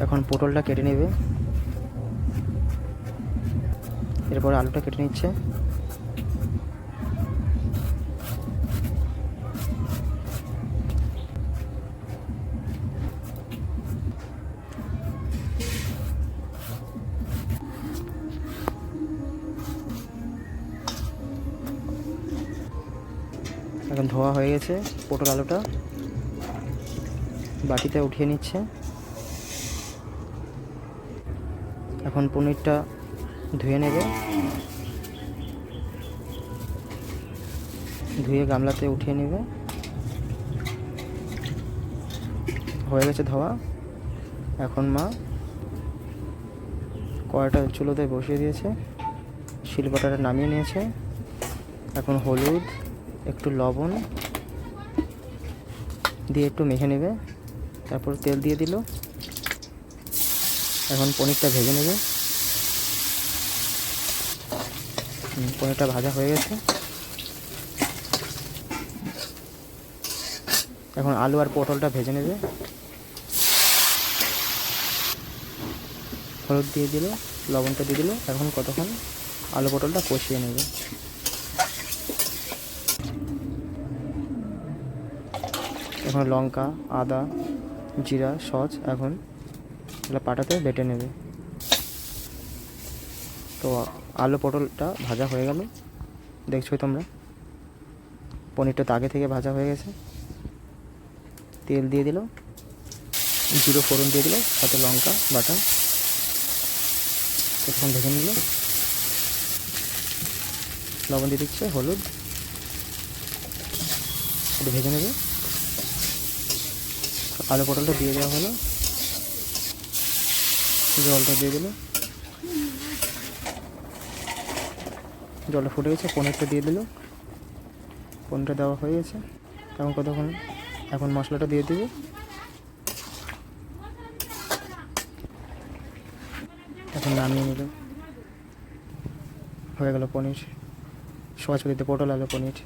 এখন পটলটা কেটে নেবে, এরপর আলুটা কেটে নিচ্ছে। এখন ধোয়া হয়ে গেছে পটল আলুটা, বাটিতে উঠিয়ে নিচ্ছে। এখন পনিরটা ধুয়ে নেবে, ধুয়ে গামলাতে উঠিয়ে নেবে। হয়ে গেছে ধোয়া। এখন মা কড়াইটা চুলোতে বসিয়ে দিয়েছে, শিলপাটাটা নামিয়ে নিয়েছে। এখন হলুদ, একটু লবণ দিয়ে একটু মেখে নেবে, তারপর তেল দিয়ে দিল। এখন পনিরটা ভেজে নেবে। পনিরটা ভাজা হয়ে গেছে। এখন আলু আর পটলটা ভেজে নেবে। হলুদ দিয়ে দিল, লবণটা দিয়ে দিল। এখন কতক্ষণ আলু পটলটা কষিয়ে নেবে। এখন লঙ্কা, আদা, জিরা, সস এখন এগুলো পাটাতে বেটে নেবে। তো আলু পটলটা ভাজা হয়ে গেল, দেখছোই তোমরা। পনিরটা তো আগে থেকে ভাজা হয়ে গেছে। তেল দিয়ে দিল, জিরো ফোড়ন দিয়ে দিল, সাথে লঙ্কা বাটা। তখন ভেজে নিল, লবণ দিয়ে দিচ্ছে, হলুদ, একটু ভেজে নেবে। আলু পটলটা দিয়ে দেওয়া হলো, জলটা দিয়ে দিল, জলটা ফুটে গেছে, পনিরটা দিয়ে দিল। পনিরটা দেওয়া হয়ে গেছে। এখন কতক্ষণ, এখন মশলাটা দিয়ে দিবে। এখন নামিয়ে নিল, হয়ে গেল পনির, সহজ পদ্ধতিতে পটল আলু পনির।